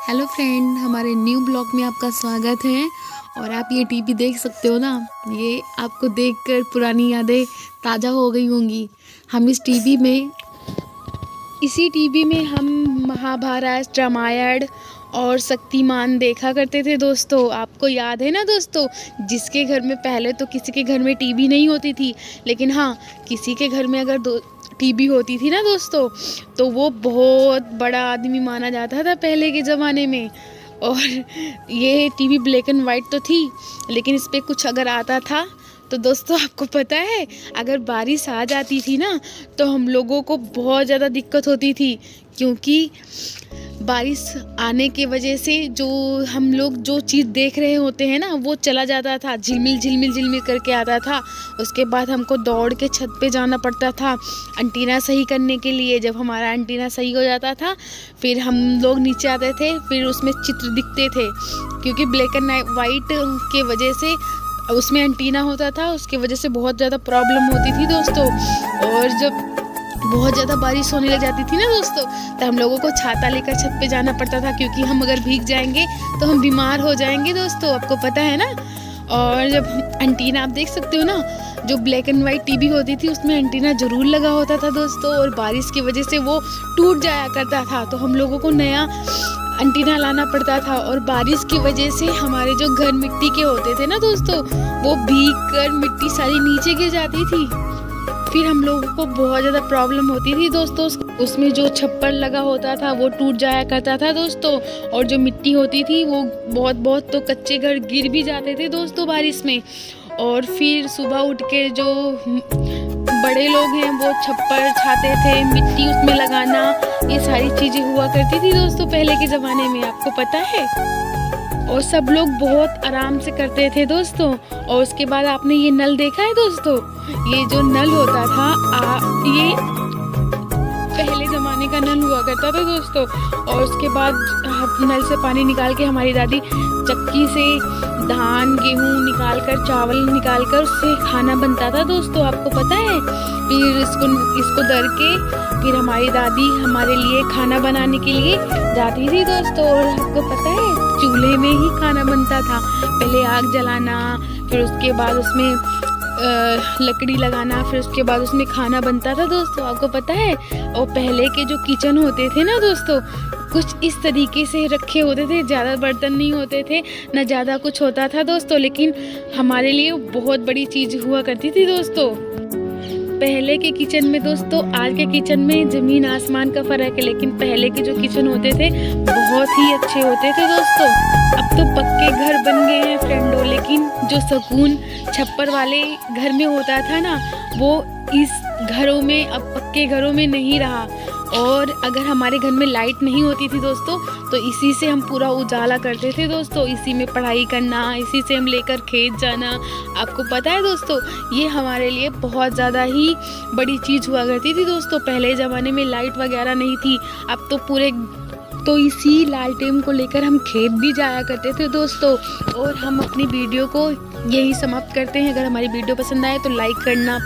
Hello friend, हमारे new blog में आपका स्वागत है। और आप ये टीवी देख सकते हो ना, ये आपको देखकर पुरानी यादें ताज़ा हो गई होंगी। हम इसी टीवी में हम महाभारत, रामायण और शक्तिमान देखा करते थे दोस्तों। आपको याद है ना दोस्तों, जिसके घर में पहले तो किसी के घर में टीवी नहीं होती थी, लेकिन हाँ, किसी के घर में अगर टीवी होती थी ना दोस्तों, तो वो बहुत बड़ा आदमी माना जाता था पहले के ज़माने में। और ये टीवी ब्लैक एंड वाइट तो थी, लेकिन इस पर कुछ अगर आता था तो दोस्तों आपको पता है, अगर बारिश आ जाती थी ना तो हम लोगों को बहुत ज़्यादा दिक्कत होती थी, क्योंकि बारिश आने के वजह से जो हम लोग जो चीज़ देख रहे होते हैं ना, वो चला जाता था, झिलमिल झिलमिल झिलमिल करके आता था। उसके बाद हमको दौड़ के छत पे जाना पड़ता था एंटीना सही करने के लिए। जब हमारा एंटीना सही हो जाता था, फिर हम लोग नीचे आते थे, फिर उसमें चित्र दिखते थे, क्योंकि ब्लैक एंड वाइट के वजह से उसमें एंटीना होता था, उसके वजह से बहुत ज़्यादा प्रॉब्लम होती थी दोस्तों। और जब बहुत ज़्यादा बारिश होने लग जाती थी ना दोस्तों, तो हम लोगों को छाता लेकर छत पे जाना पड़ता था, क्योंकि हम अगर भीग जाएंगे तो हम बीमार हो जाएंगे दोस्तों, आपको पता है ना। और जब एंटीना आप देख सकते हो ना, जो ब्लैक एंड वाइट टीवी होती थी उसमें एंटीना ज़रूर लगा होता था दोस्तों, और बारिश की वजह से वो टूट जाया करता था, तो हम लोगों को नया एंटीना लाना पड़ता था। और बारिश की वजह से हमारे जो घर मिट्टी के होते थे ना दोस्तों, वो भीग कर मिट्टी सारी नीचे गिर जाती थी। फिर हम लोगों को बहुत ज़्यादा प्रॉब्लम होती थी दोस्तों। उसमें जो छप्पर लगा होता था वो टूट जाया करता था दोस्तों, और जो मिट्टी होती थी वो बहुत तो कच्चे घर गिर भी जाते थे दोस्तों बारिश में। और फिर सुबह उठ के जो बड़े लोग हैं वो छप्पर छाते थे, मिट्टी उसमें लगाना, ये सारी चीज़ें हुआ करती थी दोस्तों पहले के ज़माने में, आपको पता है। और सब लोग बहुत आराम से करते थे दोस्तों। और उसके बाद आपने ये नल देखा है दोस्तों, ये जो नल होता था ये पहले ज़माने का नल हुआ करता था दोस्तों। और उसके बाद नल से पानी निकाल के हमारी दादी चक्की से धान गेहूँ निकाल कर, चावल निकाल कर उससे खाना बनता था दोस्तों, आपको पता है। फिर इसको दर के फिर हमारी दादी हमारे लिए खाना बनाने के लिए जाती थी दोस्तों। और आपको पता है, चूल्हे में ही खाना बनता था, पहले आग जलाना, फिर उसके बाद उसमें लकड़ी लगाना, फिर उसके बाद उसमें खाना बनता था दोस्तों, आपको पता है। और पहले के जो किचन होते थे ना दोस्तों, कुछ इस तरीके से रखे होते थे, ज़्यादा बर्तन नहीं होते थे, ना ज़्यादा कुछ होता था दोस्तों, लेकिन हमारे लिए बहुत बड़ी चीज़ हुआ करती थी दोस्तों पहले के किचन में दोस्तों। आज के किचन में ज़मीन आसमान का फ़र्क है, लेकिन पहले के जो किचन होते थे बहुत ही अच्छे होते थे दोस्तों। अब तो पक्के घर बन गए हैं फ्रेंडों, लेकिन जो सुकून छप्पर वाले घर में होता था ना, वो इस घरों में, अब पक्के घरों में नहीं रहा। और अगर हमारे घर में लाइट नहीं होती थी दोस्तों, तो इसी से हम पूरा उजाला करते थे दोस्तों, इसी में पढ़ाई करना, इसी से हम लेकर खेत जाना, आपको पता है दोस्तों। ये हमारे लिए बहुत ज़्यादा ही बड़ी चीज़ हुआ करती थी दोस्तों। पहले ज़माने में लाइट वगैरह नहीं थी, अब तो इसी लालटेन को लेकर हम खेत भी जाया करते थे दोस्तों। और हम अपनी वीडियो को यही समाप्त करते हैं। अगर हमारी वीडियो पसंद आए तो लाइक करना,